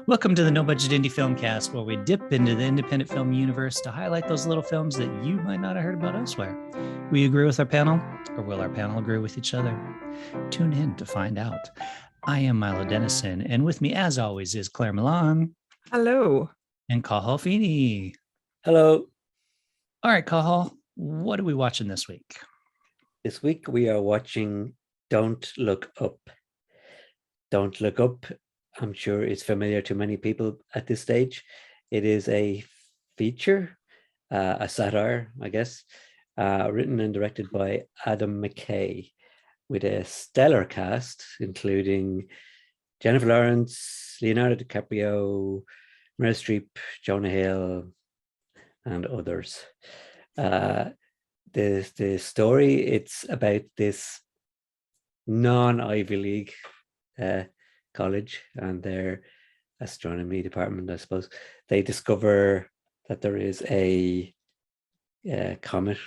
Welcome to the No Budget Indie Filmcast, where we dip into the independent film universe to highlight those little films that you might not have heard about elsewhere. Will you agree with our panel, or will our panel agree with each other? Tune in to find out. I am Milo Dennison, and with me, as always, is Claire Milan. Hello. And Cahal Feeney. Hello. All right, Cahal, what are we watching this week? This week we are watching Don't Look Up. Don't Look Up, I'm sure it's familiar to many people at this stage. It is a feature, a satire, I guess, written and directed by Adam McKay, with a stellar cast, including Jennifer Lawrence, Leonardo DiCaprio, Meryl Streep, Jonah Hill, and others. The story, it's about this non-Ivy League college and their astronomy department, I suppose. They discover that there is a comet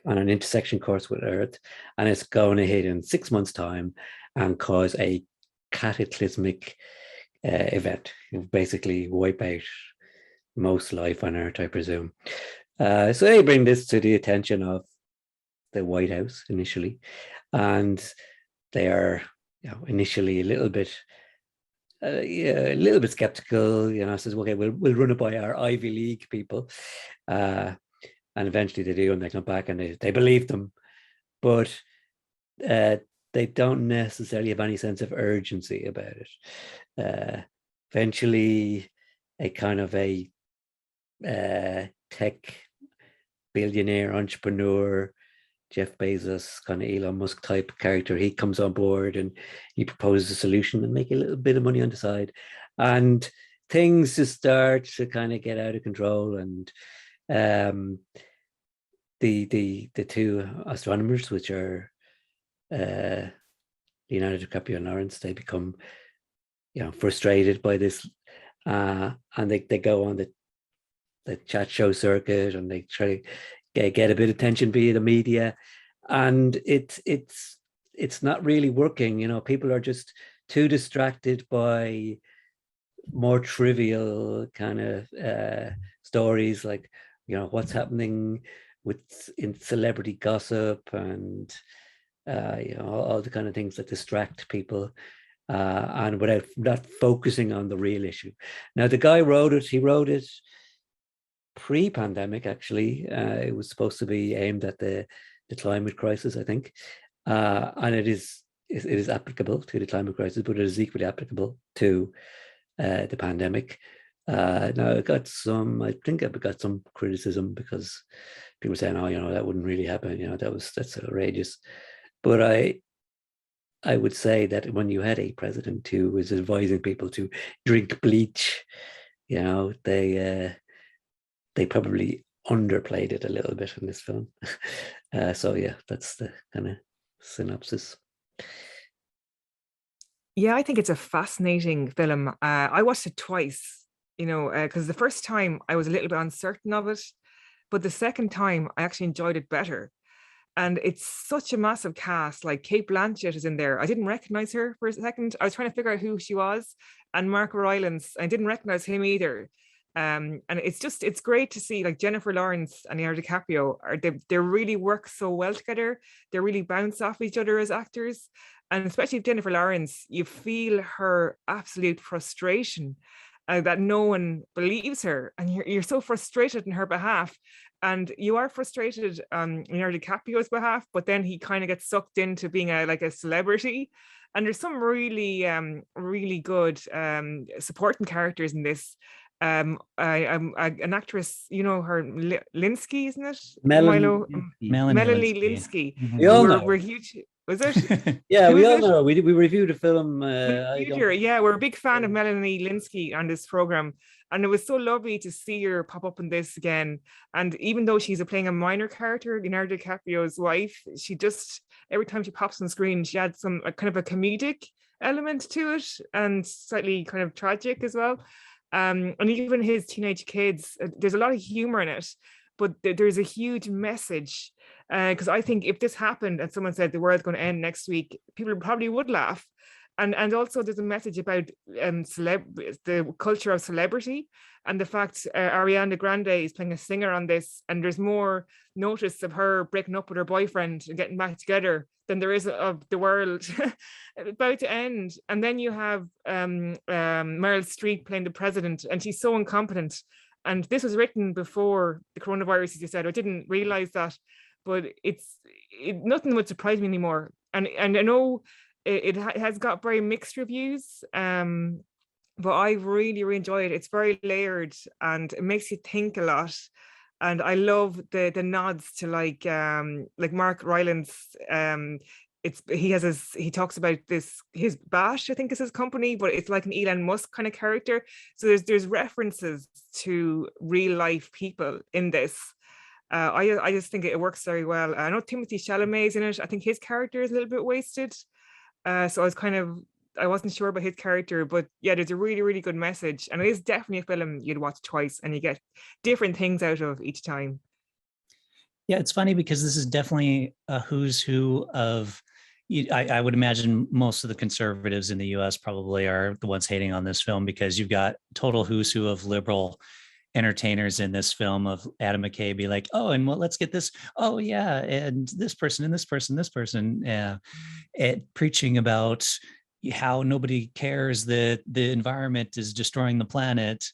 on an intersection course with Earth, and it's going to hit in 6 months' time and cause a cataclysmic event. Basically wipe out most life on Earth, I presume. So they bring this to the attention of the White House initially, and they are initially a little bit skeptical. Says, okay, we'll run it by our Ivy League people, and eventually they do, and they come back and they believe them, but they don't necessarily have any sense of urgency about it. Eventually, a kind of a tech billionaire entrepreneur, Jeff Bezos, kind of Elon Musk type character, he comes on board and he proposes a solution and make a little bit of money on the side, and things just start to kind of get out of control. And the two astronomers, which are Leonardo DiCaprio and Lawrence, they become frustrated by this, and they go on the chat show circuit, and they try to get a bit of attention via the media, and it's not really working. People are just too distracted by more trivial kind of stories, like what's happening in celebrity gossip, and all the kind of things that distract people, and without not focusing on the real issue. Now, the guy he wrote it pre-pandemic, actually. It was supposed to be aimed at the climate crisis, I think, and it is applicable to the climate crisis, but it is equally applicable to the pandemic. Now, I think it got some criticism because people were saying, "Oh, that wouldn't really happen. That's outrageous." But I would say that when you had a president who was advising people to drink bleach, they probably underplayed it a little bit in this film. So yeah, that's the kind of synopsis. Yeah, I think it's a fascinating film. I watched it twice, because the first time I was a little bit uncertain of it, but the second time I actually enjoyed it better. And it's such a massive cast. Like, Cate Blanchett is in there. I didn't recognize her for a second. I was trying to figure out who she was. And Mark Rylance, I didn't recognize him either. And it's great to see, like, Jennifer Lawrence and Leonardo DiCaprio they really work so well together. They really bounce off each other as actors, and especially Jennifer Lawrence, you feel her absolute frustration that no one believes her, and you're so frustrated in her behalf, and you are frustrated on Leonardo DiCaprio's behalf, but then he kind of gets sucked into being a celebrity. And there's some really really good supporting characters in this. An actress, her, Linsky, isn't it? Melanie Linsky. Mm-hmm. We all know. We're huge. Was it? Yeah, Who we is all it? know. We reviewed a film. Yeah, we're a big fan of Melanie Linsky on this program, and it was so lovely to see her pop up in this again. And even though she's playing a minor character, Leonardo DiCaprio's wife, she just, every time she pops on screen, she adds some kind of a comedic element to it, and slightly kind of tragic as well. And even his teenage kids, there's a lot of humor in it, but there's a huge message. Because I think if this happened and someone said the world's going to end next week, people probably would laugh. And also there's a message about the culture of celebrity, and the fact Ariana Grande is playing a singer on this, and there's more notice of her breaking up with her boyfriend and getting back together than there is of the world about to end. And then you have Meryl Streep playing the president, and she's so incompetent. And this was written before the coronavirus, as you said. I didn't realize that, but nothing would surprise me anymore. And I know it has got very mixed reviews, but I really, really enjoy it. It's very layered and it makes you think a lot. And I love the nods to like Mark Rylance. He talks about his Bash, I think is his company, but it's like an Elon Musk kind of character. So there's references to real life people in this. I just think it works very well. I know Timothée Chalamet is in it. I think his character is a little bit wasted. So I wasn't sure about his character, but yeah, there's a really, really good message. And it is definitely a film you'd watch twice and you get different things out of each time. Yeah, it's funny because this is definitely a who's who of, I would imagine most of the conservatives in the US probably are the ones hating on this film, because you've got total who's who of liberal entertainers in this film, of Adam McKay be like, oh, and well, let's get this. Oh yeah. And this person and this person, preaching about how nobody cares that the environment is destroying the planet,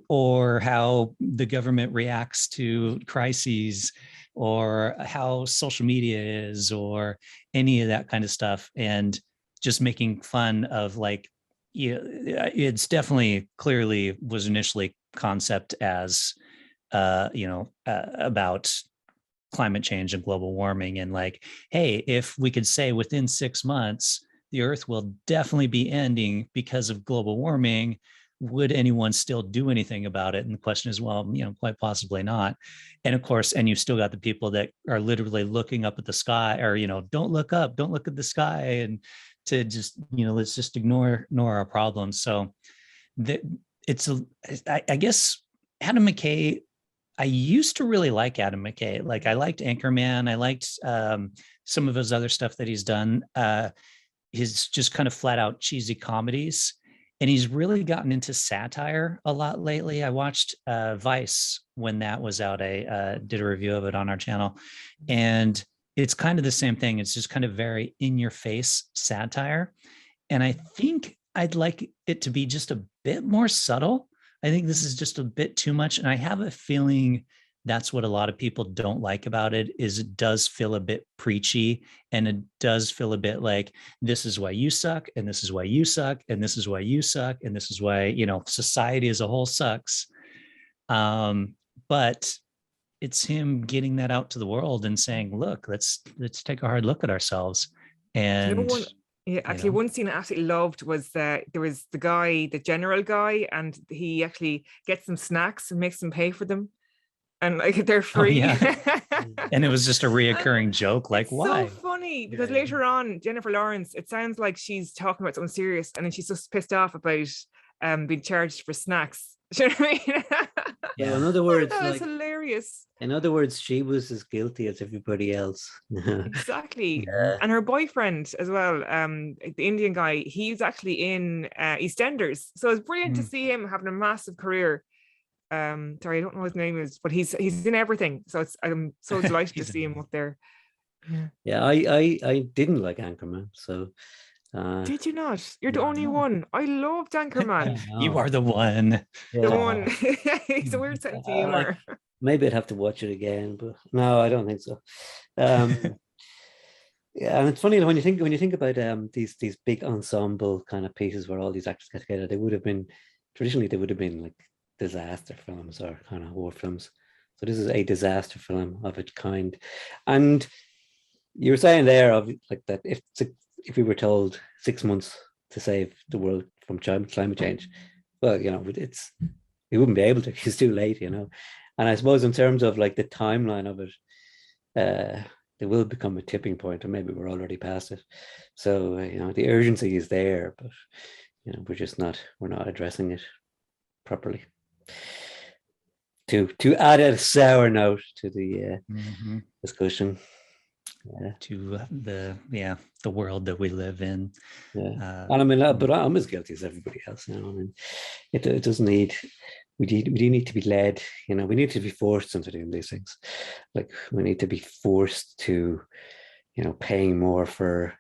or how the government reacts to crises, or how social media is, or any of that kind of stuff. And just making fun of like, it's definitely clearly was initially concept as, about climate change and global warming. And like, hey, if we could say within 6 months, the earth will definitely be ending because of global warming, would anyone still do anything about it? And the question is, well, quite possibly not. And of course, and you've still got the people that are literally looking up at the sky, or, don't look up, don't look at the sky, and to just, let's just ignore our problems. So I guess Adam McKay, I used to really like Adam McKay. Like I liked Anchorman. I liked some of his other stuff that he's done. His just kind of flat out cheesy comedies. And he's really gotten into satire a lot lately. I watched Vice when that was out. I did a review of it on our channel. And it's kind of the same thing. It's just kind of very in your face satire. And I think I'd like it to be just a bit more subtle. I think this is just a bit too much. And I have a feeling that's what a lot of people don't like about it, is it does feel a bit preachy, and it does feel a bit like, this is why you suck, and this is why you suck, and this is why you suck, and this is why, society as a whole sucks. But it's him getting that out to the world and saying, look, let's take a hard look at ourselves. And one scene I absolutely loved was that there was the general guy, and he actually gets some snacks and makes them pay for them. And like they're free. Oh, yeah. And it was just a reoccurring joke. Like, why? So funny, because later on, Jennifer Lawrence, it sounds like she's talking about something serious, and then she's just pissed off about being charged for snacks. Do you know what I mean? Yeah. In other words, that was hilarious. In other words, she was as guilty as everybody else. Exactly. Yeah. And her boyfriend as well, the Indian guy, he's actually in EastEnders. So it's brilliant to see him having a massive career. Sorry, I don't know what his name is, but he's in everything. So I'm so delighted to see him up there. Yeah, I didn't like Anchorman. So did you not? You're the only one. I loved Anchorman. You are the one. The one. He's a weird sense of humor. Maybe I'd have to watch it again, but no, I don't think so. Yeah, and it's funny when you think about these big ensemble kind of pieces where all these actors get together. They would have been like disaster films or kind of war films. So this is a disaster film of its kind. And you were saying there of like that if we were told 6 months to save the world from climate change, well, we wouldn't be able to. It's too late, And I suppose in terms of like the timeline of it, there will become a tipping point, or maybe we're already past it. So the urgency is there, but we're not addressing it properly. To add a sour note to the discussion. to the world that we live in. Yeah, and I mean, but I'm as guilty as everybody else. I mean, it doesn't need. We do need to be led. We need to be forced into doing these things. Like we need to be forced to, paying more for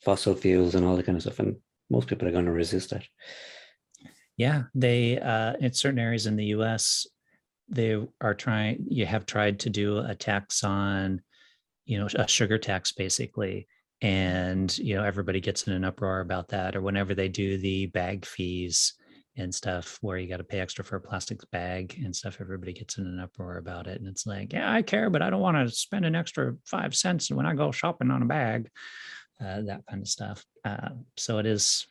fossil fuels and all that kind of stuff, and most people are going to resist that. Yeah, they in certain areas in the U.S. they are trying. You have tried to do a tax on, a sugar tax basically, and everybody gets in an uproar about that. Or whenever they do the bag fees and stuff, where you got to pay extra for a plastic bag and stuff, everybody gets in an uproar about it. And it's like, yeah, I care, but I don't want to spend an extra 5 cents when I go shopping on a bag. That kind of stuff. So it's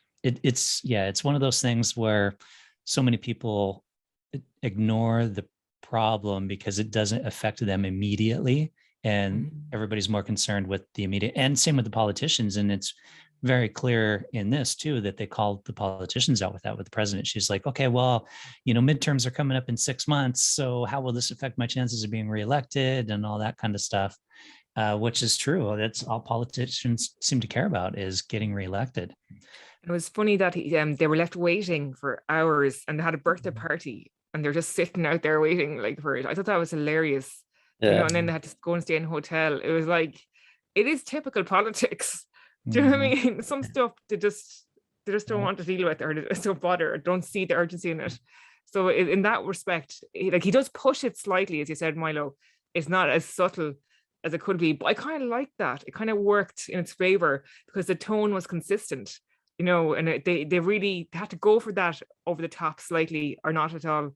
one of those things where so many people ignore the problem because it doesn't affect them immediately, and everybody's more concerned with the immediate. And same with the politicians. And it's very clear in this too that they called the politicians out with that. With the president, she's like, okay, well, midterms are coming up in 6 months, so how will this affect my chances of being reelected and all that kind of stuff. Which is true. That's all politicians seem to care about, is getting reelected. It was funny that they were left waiting for hours, and they had a birthday party, and they're just sitting out there waiting for it. I thought that was hilarious. Yeah. And then they had to go and stay in a hotel. It was like, it is typical politics. Do you know what I mean? Some stuff they just don't want to deal with, or they just don't bother, or don't see the urgency in it. So in that respect, he does push it slightly, as you said, Milo. It's not as subtle as it could be, but I kind of like that. It kind of worked in its favor because the tone was consistent, and they really had to go for that over the top slightly, or not at all,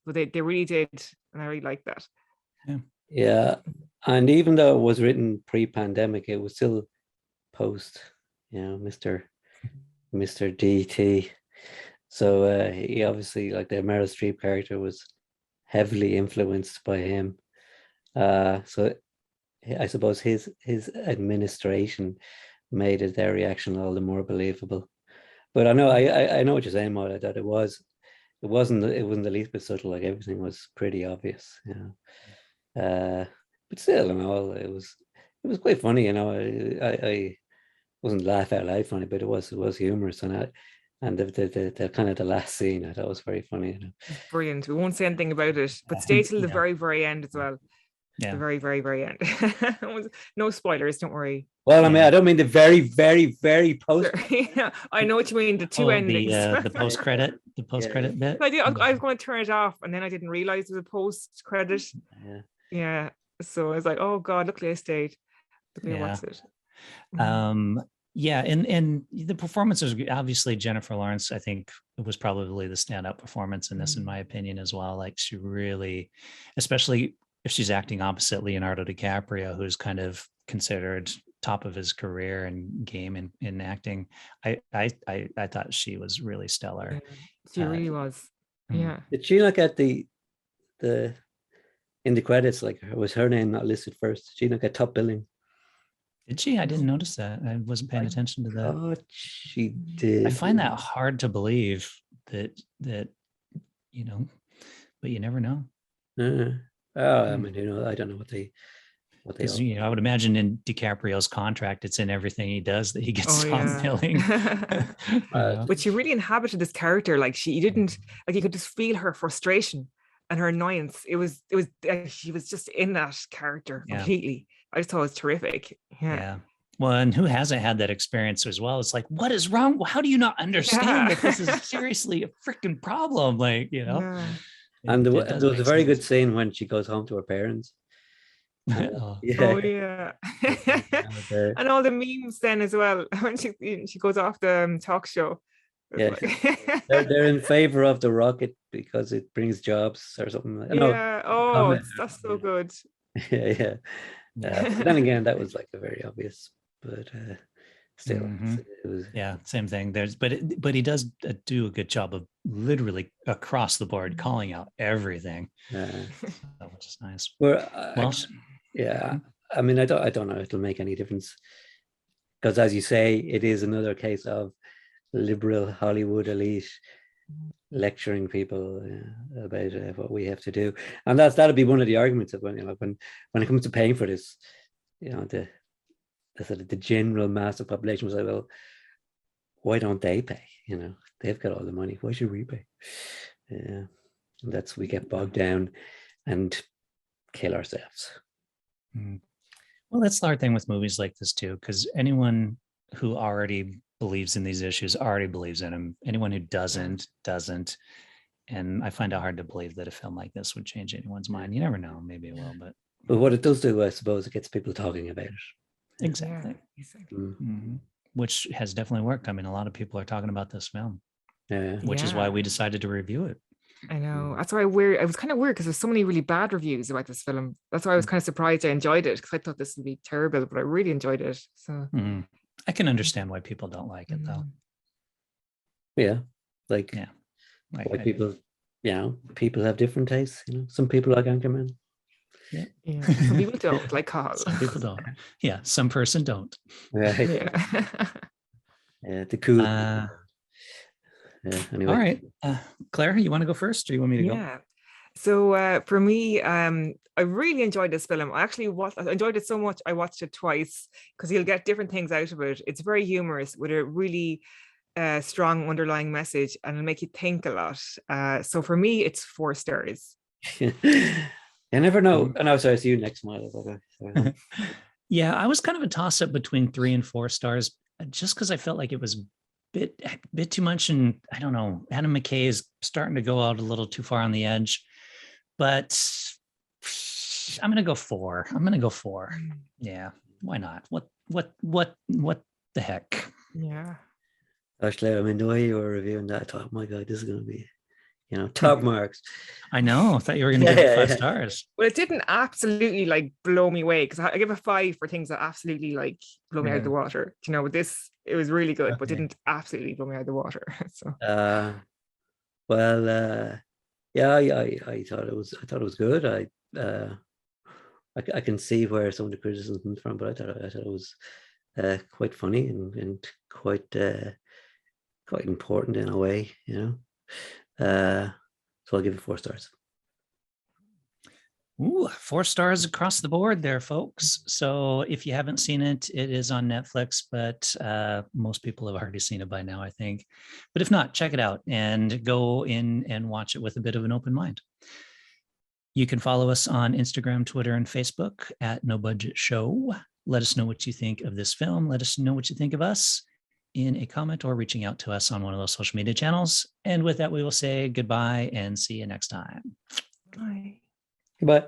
but they really did, and I really like that. Yeah, and even though it was written pre-pandemic, it was still post, Mr. DT. So he obviously, like the Meryl Streep character, was heavily influenced by him. So I suppose his administration made their reaction all the more believable. But I know I know what you're saying, Maud. I thought it wasn't the least bit subtle. Like everything was pretty obvious, but still, it was quite funny. I wasn't laugh out loud funny, but it was humorous, and the kind of the last scene I thought was very funny. It's brilliant. We won't say anything about it, but stay till the very, very end as well. Yeah. The very, very, very end. No spoilers, don't worry. Well, I mean, I don't mean the very, very, very post. Yeah, I know what you mean. The two endings. The post credit, bit. I was going to turn it off, and then I didn't realize it was a post credit. Yeah. So I was like, oh God, look, they stayed. What's it? Yeah, and the performance was obviously Jennifer Lawrence. I think it was probably the standout performance in this, in my opinion, as well. Like she really, especially if she's acting opposite Leonardo DiCaprio, who's kind of considered top of his career and game in acting. I thought she was really stellar. She really was. Yeah. Did she not get the in the credits, like was her name not listed first? Did she not get top billing? Did she? I didn't notice that. I wasn't paying attention to that. Oh, she did. I find that hard to believe that but you never know. I mean, I don't know what they. Because I would imagine in DiCaprio's contract, it's in everything he does that he gets top billing. But she really inhabited this character. Like you didn't, like you could just feel her frustration and her annoyance. It was she was just in that character completely. I just thought it was terrific. Yeah. Well, and who hasn't had that experience as well? It's like, what is wrong? How do you not understand that this is seriously a freaking problem? Like, And there was a very good scene when she goes home to her parents. And all the memes then as well when she goes off the talk show. They're in favor of the rocket because it brings jobs or something. That's so good. But then again, that was like a very obvious, but still, it was, same thing. But he does do a good job of literally across the board calling out everything, which is nice. I mean, I don't know if it'll make any difference because, as you say, it is another case of liberal Hollywood elite lecturing people about what we have to do, and that'll be one of the arguments of when it comes to paying for this. the sort of the general mass of population was like, well, why don't they pay? They've got all the money. Why should we pay? Yeah, and we get bogged down and kill ourselves. Well, that's the hard thing with movies like this too, because anyone who already believes in these issues already believes in them. Anyone who doesn't. And I find it hard to believe that a film like this would change anyone's mind. You never know. Maybe it will, but what it does do, I suppose, it gets people talking about it. Exactly. Which has definitely worked. I mean, a lot of people are talking about this film, which is why we decided to review it. I know. That's why it was kind of weird because there's so many really bad reviews about this film. That's why I was kind of surprised I enjoyed it, because I thought this would be terrible, but I really enjoyed it. So I can understand why people don't like it, though. Yeah, why people, people have different tastes. Some people like Anchorman. Yeah. Some people don't like Carl. Some people don't. Yeah, some person don't. Right. Yeah. The cool. Anyway. All right, Claire, you want to go first, or you want me to go? Yeah. So for me, I really enjoyed this film. I enjoyed it so much I watched it twice, because you'll get different things out of it. It's very humorous with a really strong underlying message, and it'll make you think a lot. So for me, it's 4 stars. You never know. And sorry, see you next month. Yeah, I was kind of a toss-up between 3 and 4 stars, just because I felt like it was a bit too much, and I don't know, Adam McKay is starting to go out a little too far on the edge, but I'm gonna go 4. Yeah, why not? What the heck? Yeah. Actually, I mean, the way you were reviewing that, I thought, oh my God, this is gonna be top marks. I know. I thought you were going to give it 5 stars. Well, it didn't absolutely blow me away, because I give a 5 for things that absolutely blow me out of the water. With this, it was really good, but didn't absolutely blow me out of the water. So. I thought it was good. I can see where some of the criticism comes from, but I thought it was quite funny and quite important in a way. So I'll give it 4 stars. Ooh, 4 stars across the board there, folks. So if you haven't seen it, it is on Netflix, but most people have already seen it by now, I think. But if not, check it out and go in and watch it with a bit of an open mind. You can follow us on Instagram, Twitter, and Facebook at No Budget Show. Let us know what you think of this film. Let us know what you think of us in a comment or reaching out to us on one of those social media channels. And with that, we will say goodbye and see you next time. Bye. Goodbye.